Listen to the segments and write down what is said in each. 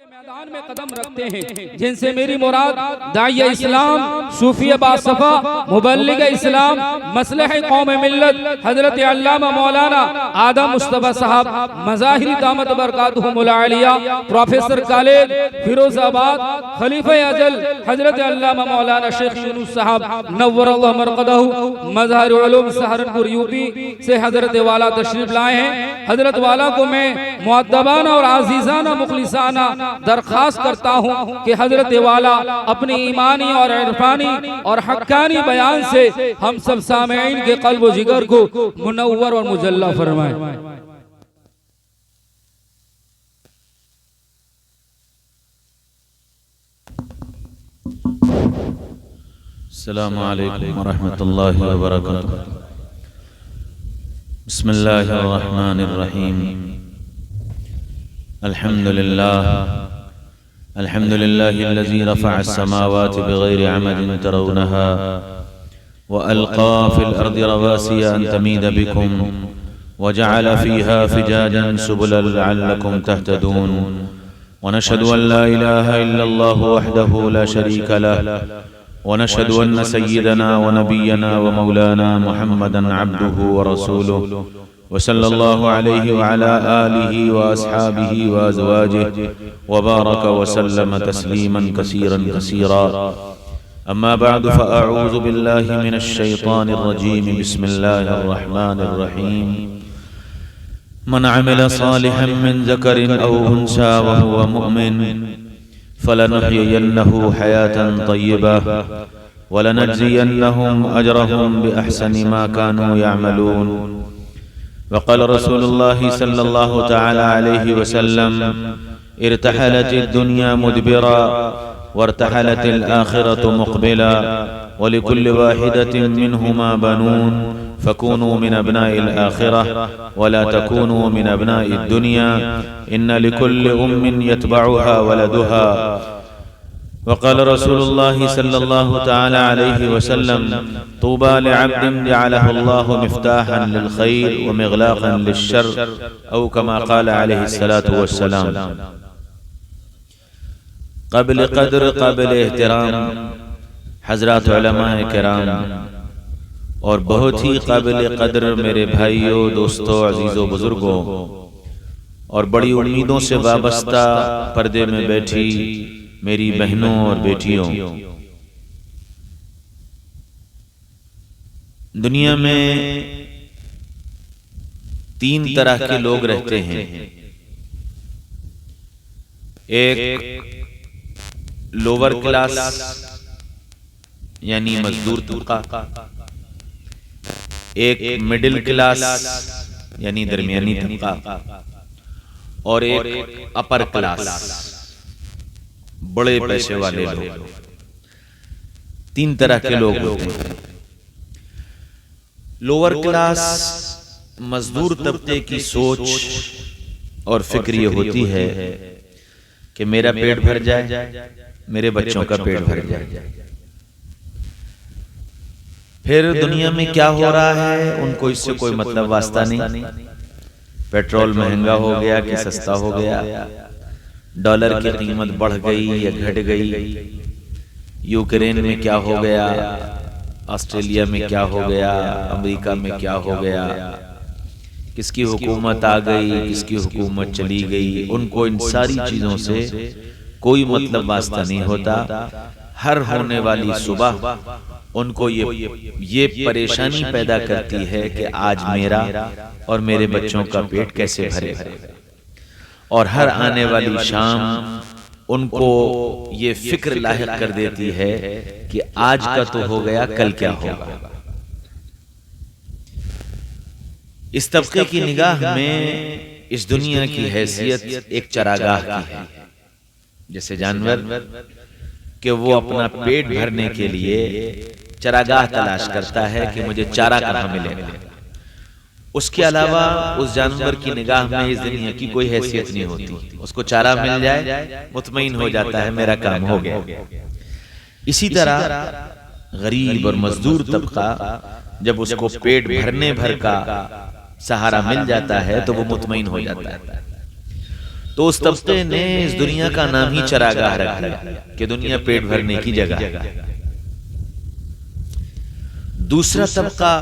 मैदान में कदम रखते हैं, जिनसे मेरी मुराद दाइया इस्लाम, सूफी बासफा, मुबल्लिग इस्लाम, मसलह कौम मिल्लत हजरत अल्लामा मौलाना आदम मुस्तफा साहब मज़ाहिरी दामत बरकातुहुमुल आलिया, प्रोफेसर कॉलेज फिरोजाबाद, खलीफा अजल हजरत अल्लामा मौलाना शेख यूनुस साहब नव्वरल्लाहु मरक़दहू, मज़ाहिरुल उलूम सहारनपुर यूपी से हजरत वाला तशरीफ लाए हैं। हजरत वाला को मैं मुअद्दबाना और आजीज़ाना मुखलिसाना दरख्वास्त करता हूँ कि हजरत वाला अपनी ईमानी और इरफानी और हक्कानी बयान से हम सब सामईन के क़ल्ब व जिगर को मुनव्वर और मुजल्ला फरमाएं। अस्सलामु अलैकुम व रहमतुल्लाहि व बरकातुहू। बिस्मिल्लाहिर रहमानिर रहीम। अल्हम्दुलिल्लाहिल्लज़ी रफ़अ अस्समावाति बिग़ैरि अमदिन तरौनहा व अलक़ा फ़िल अर्दि रवासिया अन तमीद बिकुम व जअल फ़ीहा फ़िजाजन सुबुलन लअल्लकुम तहतदून व नशहदु अन ला इलाहा इल्लल्लाहु वहदहु ला शरीका लहु व नशहदु अन्न सय्यिदना व नबिय्यना व मौलाना मुहम्मदन अब्दुहु व रसूलुहु व सल्लल्लाहु अलैहि व अला आलिहि व अस्हाबिहि व अज़वाजिहि व बारक व सल्लम तस्लीमन कसीरन कसीरा। अम्मा बअद फ़अऊज़ु बिल्लाहि मिनश शैतानिर रजीम। बिस्मिल्लाहिर रहमानिर रहीम। मन अमिल सालिहन मिन ज़करिन औ उन्सा व हुवा मुमिन फलनुहयियन्नहु हयातन तय्यबा व लनजज़ियन्नहुम अजरहुम बिअहसनि मा कानू यअमलून। वक़ाल रसूलुल्लाहि सल्लल्लाहु तआला अलैहि वसल्लम इर्तहलतिद दुनिया मुदबिरा वर्तहलतिल आखिरतु मुक़बिला व लिकुल्लि वाहिदतिन मिनहुमा बनून फकूनू मिन अब्नाइल आखिरह व ला तकूनू मिन अब्नाइद दुनिया इन्न लिकुल्लि उम्मिन यतबउहा वलदुहा। वक़ाल रसूलुल्लाहि सल्लल्लाहु तआला अलैहि वसल्लम तूबा लिअब्दिन जअलहुल्लाहु मिफ्ताहन लिल खैर व मिग़लाक़न लिश्शर औ कमा क़ाल अलैहि सलातु वस्सलाम। क़ब्ल क़द्र क़ब्ल एहतराम हज़रात उलमाए किराम और बहुत ही क़ाबिल क़द्र मेरे भाइयों, दोस्तों, अजीज़ों, बुजुर्गों और बड़ी उम्मीदों से वाबस्ता पर्दे में बैठी मेरी बहनों और बेटियों, दुनिया में तीन तरह के लोग रहते हैं। एक लोअर क्लास यानी मजदूर तबका, एक मिडिल क्लास यानी दरमियानी तबका और एक अपर क्लास बड़े पैसे वाले लोग। तीन तरह के लोग होते हैं। लोअर क्लास मजदूर तबके की सोच और फिक्र ये होती है कि मेरा पेट भर जाए, मेरे बच्चों का पेट भर जाए। फिर दुनिया में क्या हो रहा है उनको इससे कोई मतलब वास्ता नहीं। पेट्रोल महंगा हो गया कि सस्ता हो गया, डॉलर की कीमत बढ़ गई या घट गई, यूक्रेन में क्या हो गया, ऑस्ट्रेलिया में क्या हो गया, अमेरिका में क्या हो गया, किसकी हुकूमत आ गई, किसकी हुकूमत चली गई, उनको इन सारी चीजों से कोई मतलब वास्ता नहीं होता। हर होने वाली सुबह उनको ये परेशानी पैदा करती है कि आज मेरा और मेरे बच्चों का पेट कैसे भरे, और हर आने वाली शाम उनको ये फिक्र लाहिक कर देती है कि आज का तो हो गया, कल क्या होगा। इस तबके की निगाह में इस दुनिया की हैसियत एक चरागाह की है। जैसे जानवर कि वो अपना पेट भरने के लिए चरागाह तलाश करता है कि मुझे चारा कहाँ मिलेगा। उसके अलावा उस जानवर की निगाह में इस दुनिया की कोई हैसियत नहीं होती। उसको चारा मिल जाए मुतमईन हो जाता है, मेरा काम हो गया। इसी तरह गरीब और मजदूर तबका जब उसको पेट भरने भर का सहारा मिल जाता है तो वो मुतमईन हो जाता है। तो उस तबके ने इस दुनिया का नाम ही चरागाह रख दिया कि दुनिया पेट भरने की जगह। दूसरा तबका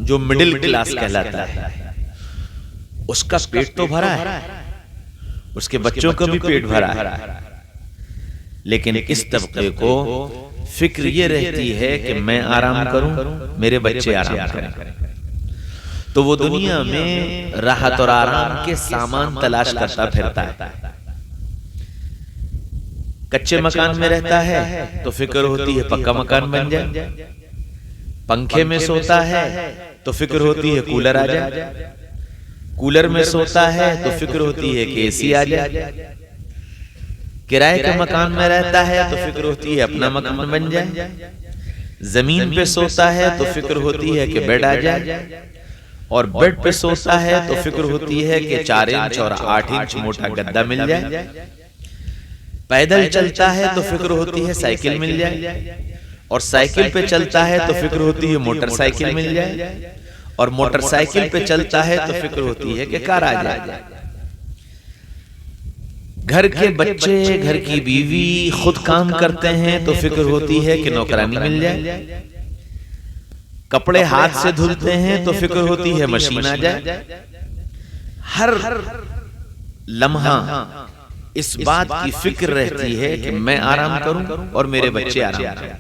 जो मिडिल क्लास कहलाता है, उसका पेट तो भरा है, उसके बच्चों का भी पेट भरा है, लेकिन इस तबके को फिक्र ये रहती है कि मैं आराम करूं, मेरे बच्चे आराम करें। तो वो दुनिया में राहत और आराम के सामान तलाश करता फिरता है। कच्चे मकान में रहता है तो फिक्र होती है पक्का मकान बन जाए, पंखे में सोता है तो फिक्र होती है कूलर आ जाए, कूलर में सोता है तो फिक्र होती है कि एसी आ जाए, किराए के मकान में रहता है तो फिक्र होती है अपना मकान बन जाए, जमीन पे सोता है तो फिक्र होती है कि बेड आ जाए, और बेड पे सोता है तो फिक्र होती है कि 4 इंच और 8 इंच मोटा गद्दा मिल जाए, पैदल चलता है तो फिक्र होती है साइकिल मिल जाए, और साइकिल पे चलता है तो फिक्र होती है मोटरसाइकिल मिल जाए, और मोटरसाइकिल पे चलता है तो फिक्र होती है कि कार आ जाए। घर के बच्चे, घर की बीवी खुद काम करते हैं तो फिक्र होती है कि नौकरानी मिल जाए, कपड़े हाथ से धुलते हैं तो फिक्र होती है मशीन आ जाए। हर लम्हा इस बात की फिक्र रहती है कि मैं आराम करूं और मेरे बच्चे आराम करें।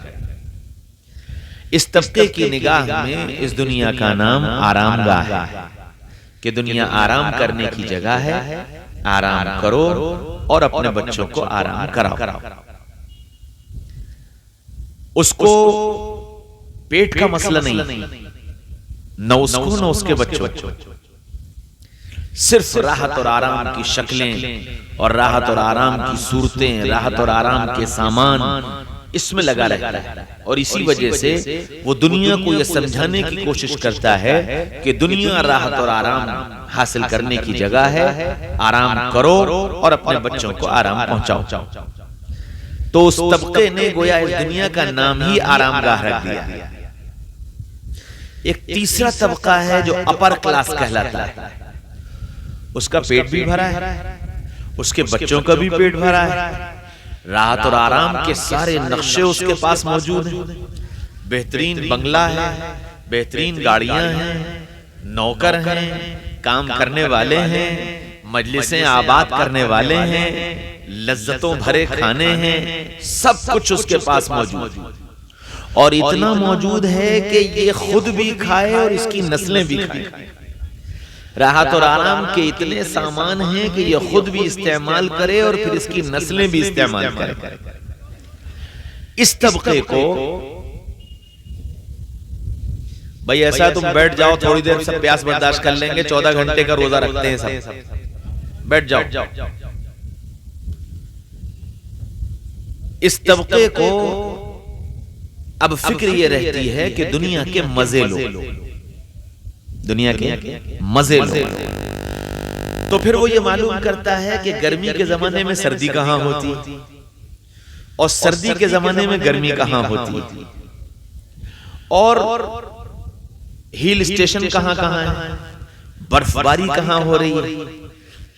इस तबके की निगाह में इस दुनिया का नाम आरामगाह है कि दुनिया आराम करने की जगह है, आराम करो और अपने बच्चों को आराम कराओ। उसको पेट का मसला नहीं, न उसको न उसके बच्चों, सिर्फ राहत और आराम की शक्लें और राहत और आराम की सूरतें, राहत और आराम के सामान इसमें लगा रहता है। और इसी वजह से वो दुनिया को यह समझाने की कोशिश करता है कि दुनिया राहत और आराम हासिल करने की जगह है, आराम करो और अपने बच्चों को आराम पहुंचाओ। तो उस तबके ने गोया इस दुनिया का नाम ही आरामगाह रख दिया। एक तीसरा तबका है जो अपर क्लास कहलाता है, उसका पेट भी भरा है, उसके बच्चों का भी पेट भरा है, राहत और आराम के सारे नक्शे उसके पास मौजूद हैं, बेहतरीन बंगला है, बेहतरीन गाड़ियां हैं, नौकर हैं, काम करने वाले हैं, मजलिसें आबाद करने वाले हैं, लज्जतों भरे खाने हैं, सब कुछ उसके पास मौजूद है। और इतना मौजूद है कि ये खुद भी खाए और इसकी नस्लें भी खाए। राहत और आराम के इतने सामान हैं कि ये खुद भी इस्तेमाल करे और फिर इसकी नस्लें भी इस्तेमाल करे। इस तबके को भाई ऐसा तुम बैठ जाओ थोड़ी देर, सब प्यास बर्दाश्त कर लेंगे, 14 घंटे का रोजा रखते हैं सब, बैठ जाओ। इस तबके को अब फिक्र ये रहती है कि दुनिया के मजे लो, दुनिया के मजे लो। तो फिर वो ये मालूम करता है कि गर्मी के जमाने में सर्दी कहां होती और सर्दी के जमाने में गर्मी कहां होती, और हिल स्टेशन कहां कहां है, बर्फबारी कहां हो रही है,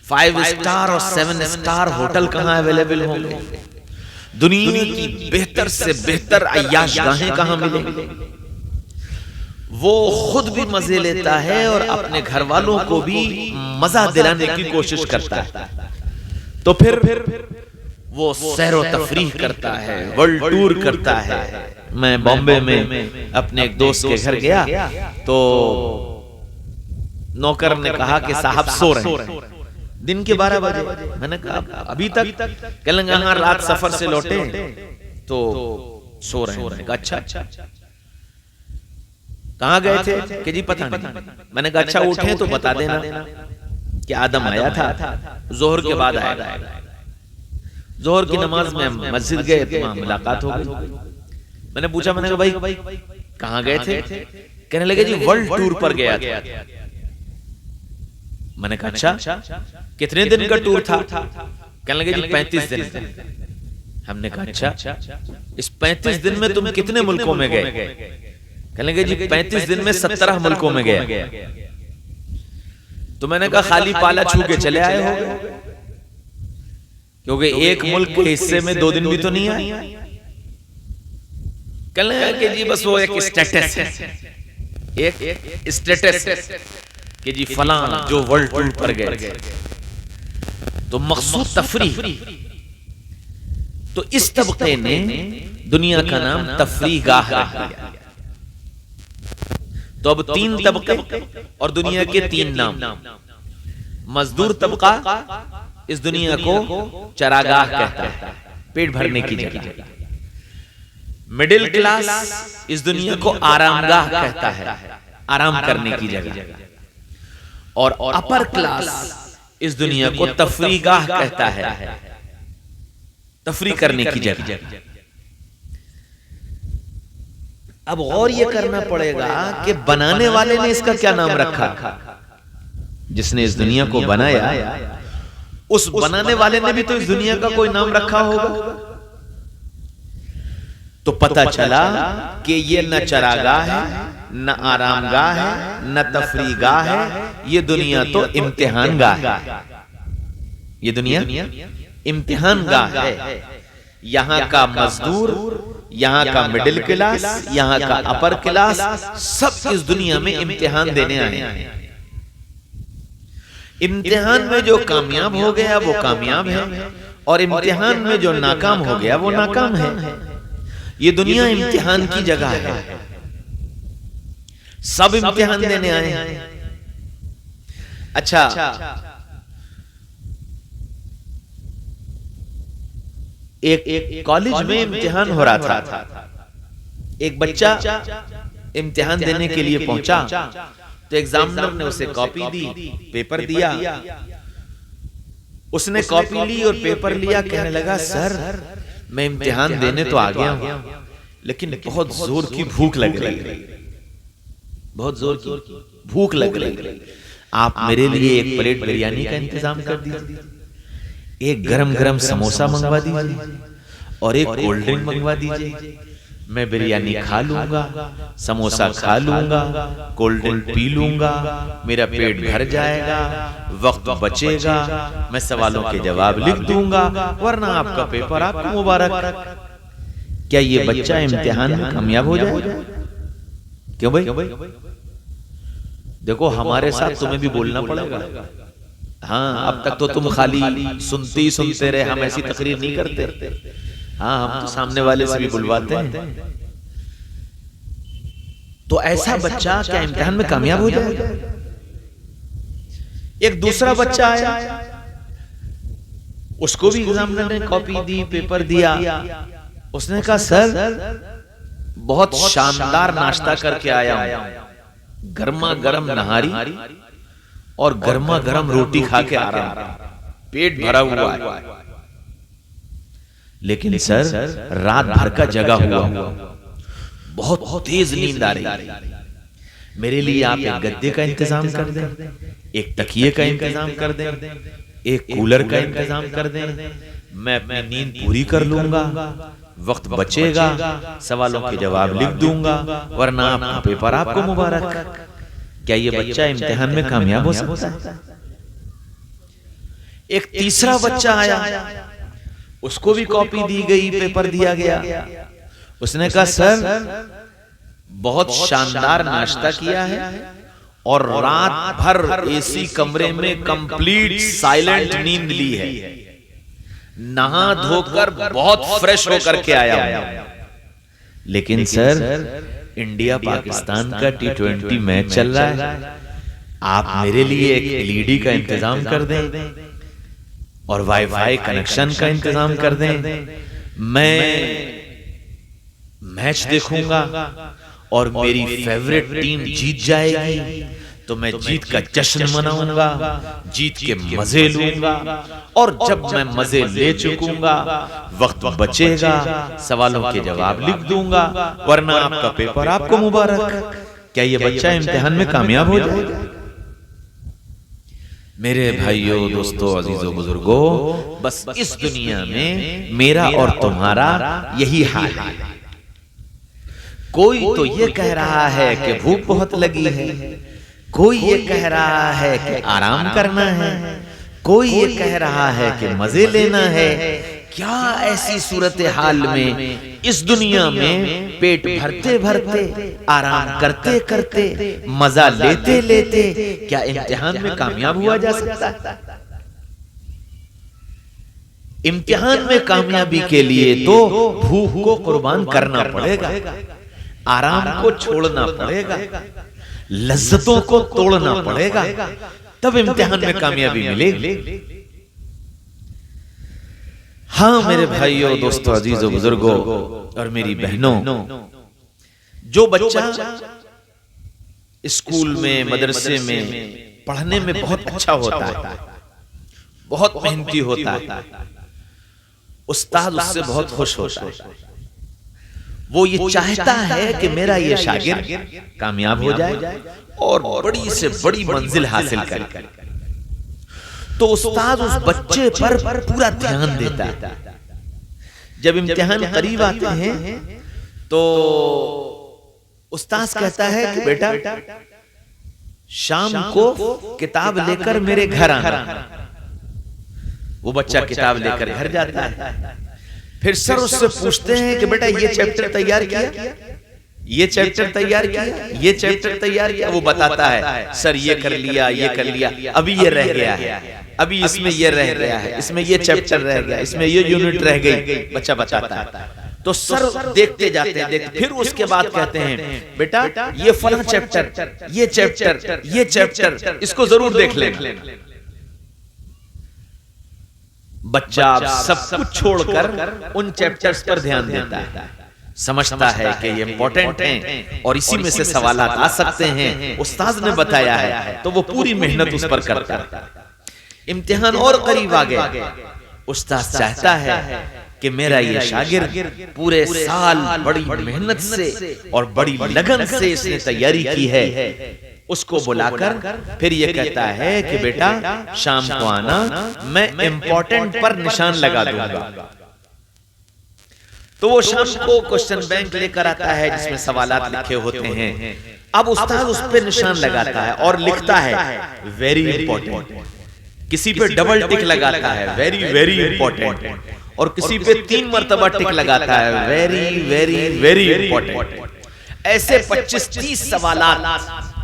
5 स्टार और 7 स्टार होटल कहां अवेलेबल होंगे, दुनिया की बेहतर से बेहतर अय्याशगाहें कहां मिलेंगी। वो खुद भी मजे लेता है और अपने घर वालों को भी मजा दिलाने की कोशिश करता है। तो फिर वो सैरो तफरीह करता है, वर्ल्ड टूर करता है। मैं बॉम्बे में अपने एक दोस्त के घर गया तो नौकर ने कहा कि साहब सो रहे हैं, दिन के 12 बजे। मैंने कहा अभी तक? कहने हाँ, रात सफर से लौटे तो सो रहे हैं। अच्छा, कहाँ गए थे? कि जी पता नहीं। मैंने कहा अच्छा उठे तो बता देना कि आदम आया था, जोहर के बाद आया। जोहर की नमाज में मस्जिद गए तो वहां मुलाकात हो गई। मैंने पूछा, मैंने कहा भाई कहाँ गए थे? कहने लगे जी वर्ल्ड टूर पर गया था। मैंने कहा अच्छा, कितने दिन का टूर था? कहने लगे जी 35 दिन। हमने कहा अच्छा, इस 35 दिन में तुम कितने मुल्कों में गए? कहने लगे जी 35 दिन में 17 मुल्कों में गया। तो मैंने कहा खाली पाला छू के चले आए हो? क्योंकि एक मुल्क के हिस्से में 2 दिन भी तो नहीं आए। कल कि जी बस वो एक स्टेटस है, एक स्टेटस कि जी फलां जो वर्ल्ड टूर पर गए, तो मकसूद तफरी। तो इस तबके ने दुनिया का नाम तफरी गाह रख दिया। तो अब 3 तबके और दुनिया के 3 नाम। मजदूर तबका इस दुनिया को चरागाह कहता है, पेट भरने की जगह। मिडिल क्लास इस दुनिया को आरामगाह कहता है, आराम करने की जगह। और अपर क्लास इस दुनिया को तफरीगाह कहता है, तफरी करने की जगह। अब और ये करना पड़ेगा कि बनाने वाले ने इसका क्या नाम रखा। जिसने इस दुनिया को बनाया, उस बनाने वाले ने भी तो इस दुनिया का कोई नाम रखा होगा। तो पता चला कि ये न चरागाह है, न आरामगाह है, न तफरीगाह है, ये दुनिया तो इम्तिहान गाह है। ये दुनिया इम्तिहान गाह है। यहां का मजदूर, यहां का मिडिल क्लास, यहां का अपर क्लास, सब इस दुनिया में इम्तिहान देने आए हैं। इम्तिहान में जो कामयाब हो गया वो कामयाब है, और इम्तिहान में जो नाकाम हो गया वो नाकाम है। ये दुनिया इम्तिहान की जगह है, सब इम्तिहान देने आए हैं। अच्छा, एक कॉलेज में इम्तिहान हो रहा था। एक बच्चा इम्तिहान देने के लिए पहुंचा, तो एग्जामिनर ने उसे कॉपी दी, पेपर दिया। उसने कॉपी ली और पेपर लिया, कहने लगा सर मैं इम्तिहान देने तो आ गया हूं, लेकिन बहुत जोर की भूख लग रही, बहुत जोर की भूख लग रही। आप मेरे लिए एक प्लेट बिरयानी का इंतजाम कर दीजिए, एक गरम गरम समोसा मंगवा दीजिए और एक कोल्ड ड्रिंक मंगवा दीजिए। मैं बिरयानी खा लूंगा, समोसा खा लूंगा, कोल्ड ड्रिंक पी लूंगा, मेरा पेट भर जाएगा, वक्त बचेगा, मैं सवालों के जवाब लिख दूंगा, वरना आपका पेपर आपको मुबारक। क्या ये बच्चा इम्तिहान में कामयाब हो जाएगा? क्यों भाई? देखो हमारे साथ तुम्हें भी बोलना पड़ेगा। हाँ, अब तक तो तुम खाली सुनते ही सुनते रहे, हम ऐसी तकरीर नहीं करते। हाँ, हम तो सामने वाले से भी बुलवाते हैं। तो ऐसा बच्चा क्या इम्तिहान में कामयाब हो जाएगा? एक दूसरा बच्चा आया, उसको भी एग्जामिनर ने कॉपी दी, पेपर दिया। उसने कहा सर बहुत शानदार नाश्ता करके आया हूं, गर्मा गर्म नहारी और गर्मा गर्म रोटी खा के आ रहा हूं, पेट भरा हुआ है। लेकिन सर रात भर का जगा हुआ, बहुत तेज नींद आ रही। मेरे लिए आप एक गद्दे का इंतजाम कर दें, एक तकिए का इंतजाम कर दें, एक कूलर का इंतजाम कर दें। मैं अपनी नींद पूरी कर लूंगा, वक्त बचेगा, सवालों के जवाब लिख दूंगा, वरना आपका पेपर आपको मुबारक। क्या ये बच्चा इम्तिहान में कामयाब हो सकता है? एक तीसरा बच्चा आया, उसको भी कॉपी दी गई, पेपर दिया गया। उसने कहा सर बहुत शानदार नाश्ता किया है और रात भर एसी कमरे में कंप्लीट साइलेंट नींद ली है, नहा धोकर बहुत फ्रेश होकर के आया हूं। लेकिन सर इंडिया पाकिस्तान का T20 मैच चल रहा है, आप मेरे लिए एक एलईडी का इंतजाम कर दें और वाईफाई कनेक्शन का इंतजाम कर दें। मैं मैच देखूंगा और मेरी फेवरेट टीम जीत जाएगी तो मैं जीत का जश्न मनाऊंगा, जीत के मजे लूंगा, और जब मैं मजे ले चुकूंगा, वक्त बचेगा, सवालों के जवाब लिख दूंगा, वरना आपका पेपर आपको मुबारक। क्या ये बच्चा इम्तिहान में कामयाब हो जाएगा? मेरे भाइयों, दोस्तों, अजीजों, बुजुर्गों, बस इस दुनिया में मेरा और तुम्हारा यही हाल है। कोई तो ये कह रहा है कि भूख बहुत लगी है, कोई ये कह रहा है कि आराम करना है, कोई ये कह रहा है कि मजे लेना है। क्या ऐसी सूरत हाल में इस दुनिया में पेट भरते भरते, आराम करते करते, मजा लेते लेते क्या इम्तिहान में कामयाब हुआ जा सकता है? इम्तिहान में कामयाबी के लिए तो भूख को कुर्बान करना पड़ेगा, आराम को छोड़ना पड़ेगा, लज्जतों को तोड़ना पड़ेगा, तब इम्तिहान में कामयाबी मिलेगी। हाँ मेरे भाइयों, दोस्तों, अजीजों, बुजुर्गों और मेरी बहनों, जो बच्चा स्कूल में, मदरसे में पढ़ने में बहुत अच्छा होता है, बहुत मेहनती होता है, उस्ताद उससे बहुत खुश होता है। वो ये चाहता है कि मेरा ये शागिर्द कामयाब हो जाए और बड़ी से बड़ी मंजिल हासिल करे। तो उस्ताद उस बच्चे पर पूरा ध्यान देता है। जब इम्तिहान करीब आते हैं तो उस्ताद कहता है कि बेटा शाम को किताब लेकर मेरे घर आना। वो बच्चा किताब लेकर घर जाता है। फिर सर उससे पूछते हैं कि बेटा ये चैप्टर तैयार किया, ये चैप्टर तैयार किया, ये चैप्टर तैयार किया। वो बताता है सर ये कर लिया, ये कर लिया, अभी ये रह गया है, अभी इसमें ये रह गया है, इसमें ये चैप्टर रह गया, इसमें ये यूनिट रह गई। बच्चा बताता है तो सर देखते जाते हैं, फिर उसके बाद कहते हैं बेटा ये फला चैप्टर, ये चैप्टर, ये चैप्टर, इसको जरूर देख लेना। बच्चा सब कुछ छोड़कर उन चैप्टर्स पर ध्यान देता है, समझता है कि ये इंपॉर्टेंट हैं और इसी में से सवालात आ सकते हैं, उस्ताद ने बताया है, तो वो पूरी मेहनत उस पर करता है। इम्तिहान और करीब आ गया, उस्ताद चाहता है कि मेरा ये शागिर्द पूरे साल बड़ी मेहनत से और बड़ी लगन से इसने तैयारी की है। उसको बुलाकर फिर ये कहता है कि बेटा शाम को आना, मैं इंपॉर्टेंट पर निशान लगा दूंगा। तो वो शाम को क्वेश्चन बैंक लेकर आता है जिसमें सवालात लिखे होते हैं। अब उस्ताद उस पे निशान लगाता है और लिखता है वेरी इंपॉर्टेंट, किसी पे डबल टिक लगाता है वेरी वेरी इंपॉर्टेंट, और किसी पे 3 मरतबा टिक लगाता है वेरी वेरी वेरी इंपॉर्टेंट। ऐसे 25-30 सवालात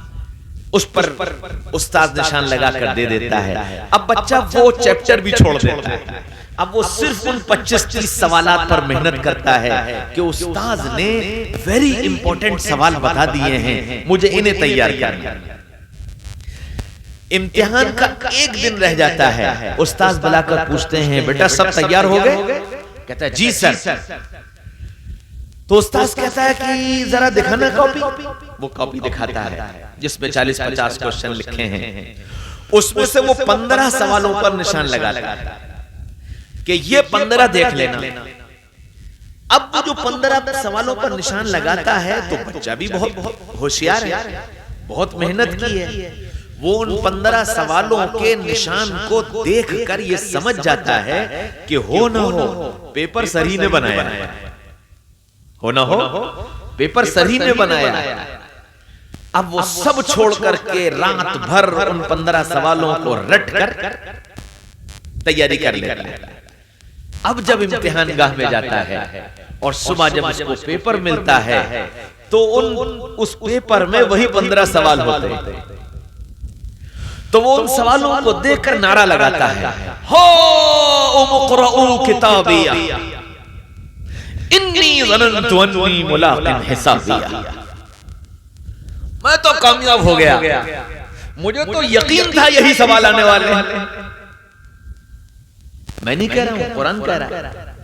उस पर उस्ताद निशान लगाकर दे देता है। अब बच्चा वो चैप्टर भी छोड़ देता है। अब वो सिर्फ उन 25-30 सवालात पर मेहनत करता है कि उस्ताद ने वेरी इंपॉर्टेंट सवाल बता दिए हैं, मुझे इन्हें तैयार करना। इम्तिहान का एक दिन रह जाता है, उस्ताद बुलाकर पूछते हैं बेटा सब तैयार हो गए? कहता है जी सर। तो उस्ताद कहता है कि जरा दिखाना कॉपी। वो कॉपी दिखाता है जिसमें 40-50 क्वेश्चन लिखे हैं। उसमें से वो 15 सवालों पर निशान लगाता है कि ये 15 देख लेना। अब वो जो 15 सवालों पर निशान लगाता है तो बच्चा भी बहुत होशियार है, बहुत मेहनत की है। वो उन 15 सवालों के निशान को देखकर ये समझ जाता है कि हो ना हो पेपर सर ही ने बनाया है, हो ना हो पेपर सर ही ने बनाया है। अब वो सब छोड़ करके रात भर उन 15 सवालों को रट कर तैयारी कर लेता है। अब जब इम्तिहान गाह में जाता है और सुबह जब उसको पेपर मिलता है तो उस पेपर में वही 15 सवाल होते हैं। तो वो उन सवालों को देखकर नारा लगाता है, हो उमक़रऊ किताबिया इन्नी ज़ननतु अन्नी मुलाक़िन हिसाबिया। मैं तो कामयाब हो गया, मुझे तो यकीन था यही सवाल आने वाले हैं। मैं नहीं कह रहा हूं, कुरान कह रहा है।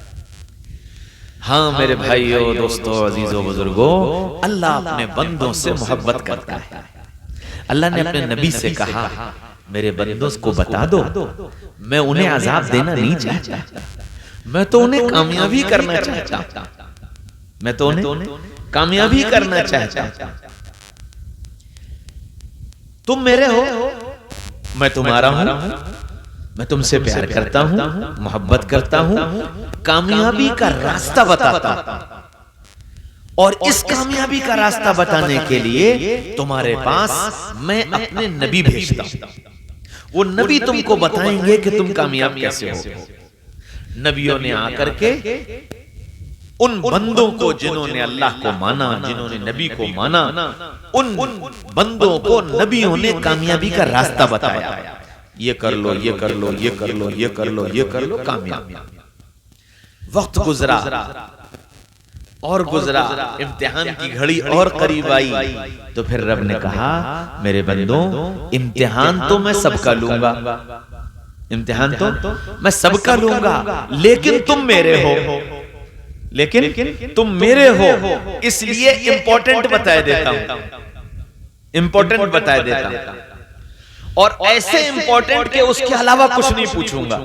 हाँ मेरे भाइयों, दोस्तों, अजीजों, बुजुर्गों, अल्लाह अपने बंदों से मोहब्बत करता है। अल्लाह ने अपने नबी से कहा मेरे बंदों को बता दो, मैं उन्हें अजाब देना नहीं चाहता, मैं तो उन्हें कामयाबी करना चाहता, मैं तो उन्हें कामयाबी करना चाहता। तुम मेरे हो, मैं तुम्हारा हूं, मैं तुमसे प्यार करता हूं, मोहब्बत करता हूं, कामयाबी का रास्ता बताता हूं। और इस कामयाबी का रास्ता बताने के लिए तुम्हारे पास मैं अपने नबी भेजता हूं। वो नबी तुमको बताएंगे कि तुम कामयाब कैसे हो। नबियों ने आकर के उन बंदों को जिन्होंने अल्लाह को माना, जिन्होंने नबी को माना, उन बंदों को नबियों ने कामयाबी का रास्ता बताया। ये कर लो, ये कर लो, ये कर लो, ये कर लो, ये कर लो, कामयाब। वक्त गुजरा और गुजरा, इम्तिहान की घड़ी और करीब आई, तो फिर रब ने कहा मेरे बंदों, इम्तिहान तो मैं सबका लूंगा, इम्तिहान तो मैं सबका लूंगा, लेकिन तुम मेरे हो, लेकिन तुम मेरे हो, इसलिए इंपॉर्टेंट बताया देता हूं, इंपॉर्टेंट बताया देता हूं, और ऐसे इंपॉर्टेंट के उसके अलावा कुछ नहीं पूछूंगा।